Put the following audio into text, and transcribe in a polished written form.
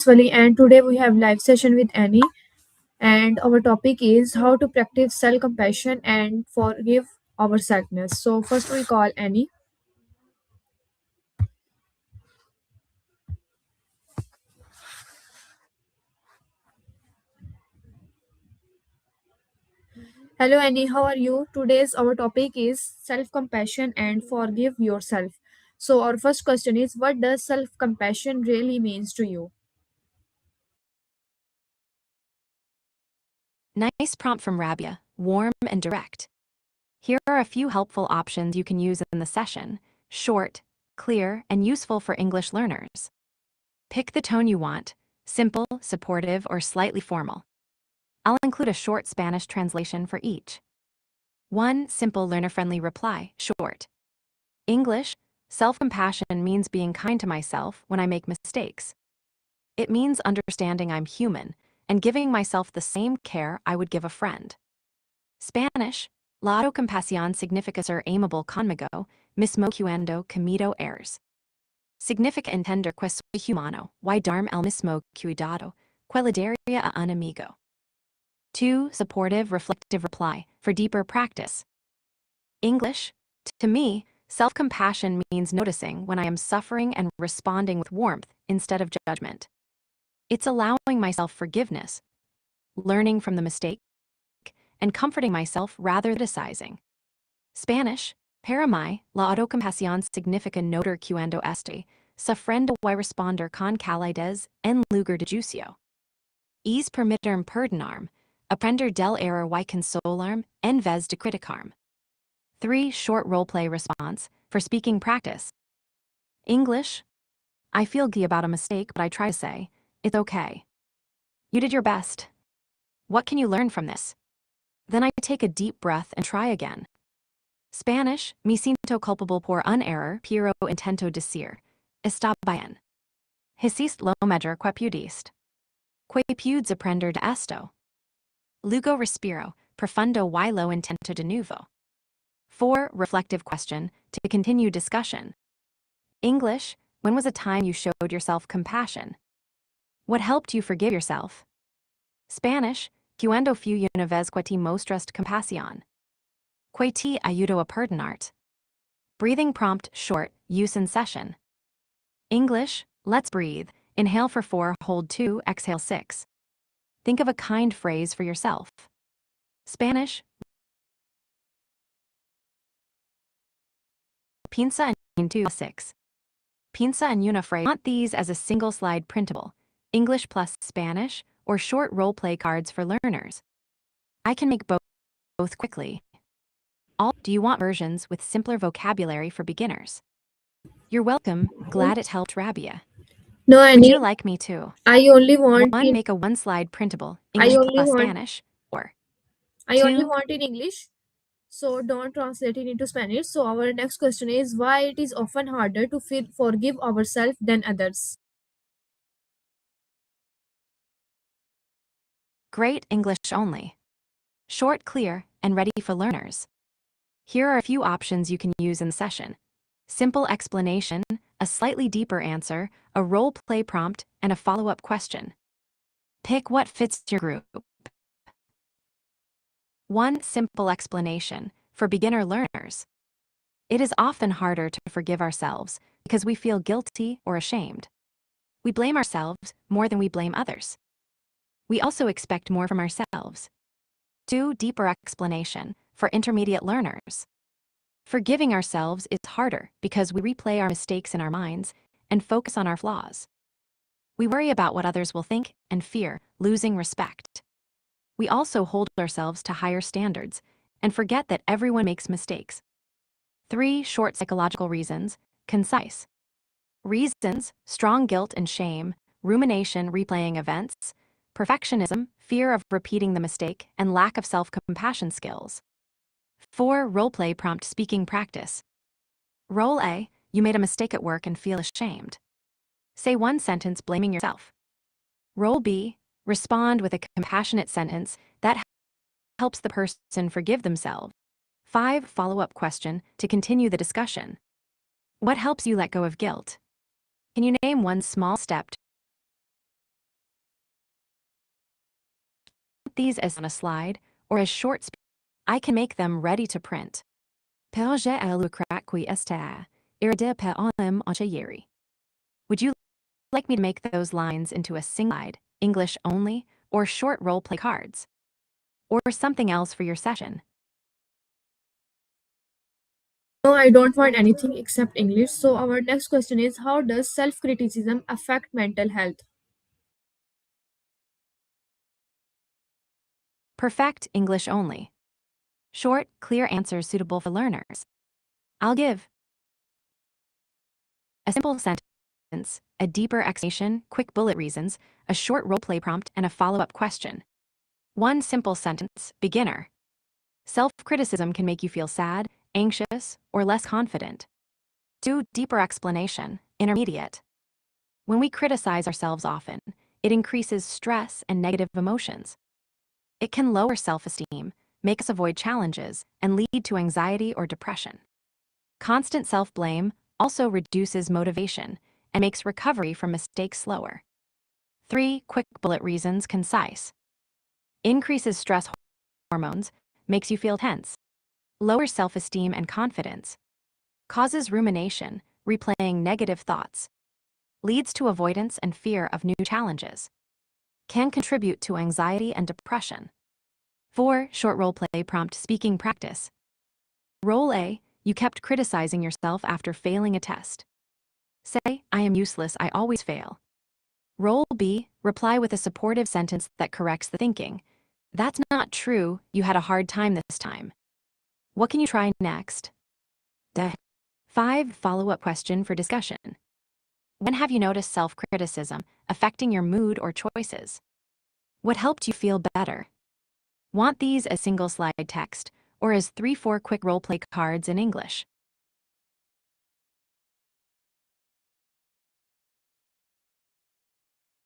Swali, and today we have live session with Annie, and our topic is how to practice self-compassion and forgive our sadness. So first we call Annie. Hello Annie, how are you? Today's our topic is self-compassion and forgive yourself. So our first question is, what does self-compassion really means to you? Nice prompt from Rabia, warm and direct. Here are a few helpful options you can use in the session: short, clear, and useful for English learners. Pick the tone you want: simple, supportive, or slightly formal. I'll include a short Spanish translation for each. 1. Simple learner-friendly reply, short. English: self-compassion means being kind to myself when I make mistakes. It means understanding I'm human and giving myself the same care I would give a friend. Spanish: la autocompasión significa ser amable conmigo mismo cuando cometo errores. Significa entender que soy humano y darme el mismo cuidado que le daría a un amigo. 2. Supportive reflective reply, for deeper practice. English: to me, self-compassion means noticing when I am suffering and responding with warmth instead of judgment. It's allowing myself forgiveness, learning from the mistake, and comforting myself rather than criticizing. Spanish: para mí, la autocompasión significa notar cuando estoy sufriendo y responder con calidez en lugar de juicio. Es permitirme perdonarme, aprender del error y consolarme en vez de criticarme. 3. Short role-play response, for speaking practice. English: I feel guilty about a mistake, but I try to say, it's okay. You did your best. What can you learn from this? Then I take a deep breath and try again. Spanish: me siento culpable por un error, pero intento decir, está bien. Hiciste lo mejor que pudiste. Que pudes aprender de esto. Luego respiro profundo y lo intento de nuevo. 4. Reflective question, to continue discussion. English: when was a time you showed yourself compassion? What helped you forgive yourself? Spanish: cuando fui una vez que te mostraste compasión. Que te ayudó a perdonarte. Breathing prompt, short, use in session. English: let's breathe. Inhale for 4, hold 2, exhale 6. Think of a kind phrase for yourself. Spanish: piensa en 2, 6. Piensa en una phrase. Want these as a single slide printable, English plus Spanish, or short role-play cards for learners. I can make both quickly. Do you want versions with simpler vocabulary for beginners? You're welcome, glad it helped Rabia. No, Would you Annie, like me to? I only want 1. in Make a one-slide printable, I English only plus want Spanish, or I only 2. want in English. So don't translate it into Spanish. So our next question is, why it is often harder to forgive ourselves than others. Great English only. Short, clear, and ready for learners. Here are a few options you can use in the session: simple explanation, a slightly deeper answer, a role-play prompt, and a follow-up question. Pick what fits your group. 1. Simple explanation, for beginner learners. It is often harder to forgive ourselves because we feel guilty or ashamed. We blame ourselves more than we blame others. We also expect more from ourselves. 2. Deeper explanation, for intermediate learners. Forgiving ourselves is harder because we replay our mistakes in our minds and focus on our flaws. We worry about what others will think and fear losing respect. We also hold ourselves to higher standards and forget that everyone makes mistakes. 3. Short psychological reasons, concise. Reasons: strong guilt and shame, rumination replaying events, perfectionism, fear of repeating the mistake, and lack of self-compassion skills. 4. Role-play prompt speaking practice. Role A: you made a mistake at work and feel ashamed. Say one sentence blaming yourself. Role B: respond with a compassionate sentence that helps the person forgive themselves. 5. Follow-up question, to continue the discussion. What helps you let go of guilt? Can you name one small step these as on a slide or as short I can make them ready to print. Perge lucrat qui esta, iride per olim yeri. Would you like me to make those lines into a single slide, English only, or short role-play cards? Or something else for your session? No, I don't want anything except English. So, our next question is, how does self criticism affect mental health? Perfect English only. Short, clear answers suitable for learners. I'll give a simple sentence, a deeper explanation, quick bullet reasons, a short role-play prompt, and a follow-up question. One simple sentence, beginner. Self-criticism can make you feel sad, anxious, or less confident. 2. Deeper explanation, intermediate. When we criticize ourselves often, it increases stress and negative emotions. It can lower self-esteem, make us avoid challenges, and lead to anxiety or depression. Constant self-blame also reduces motivation and makes recovery from mistakes slower. 3. Quick bullet reasons, concise. Increases stress hormones, makes you feel tense, lowers self-esteem and confidence, causes rumination, replaying negative thoughts, leads to avoidance and fear of new challenges, can contribute to anxiety and depression. 4. Short role-play prompt, speaking practice. Role A, you kept criticizing yourself after failing a test. Say, I am useless, I always fail. Role B, reply with a supportive sentence that corrects the thinking. That's not true, you had a hard time this time. What can you try next? 5. Follow-up question for discussion. When have you noticed self-criticism affecting your mood or choices? What helped you feel better? Want these as single slide text or as 3-4 quick role-play cards in English?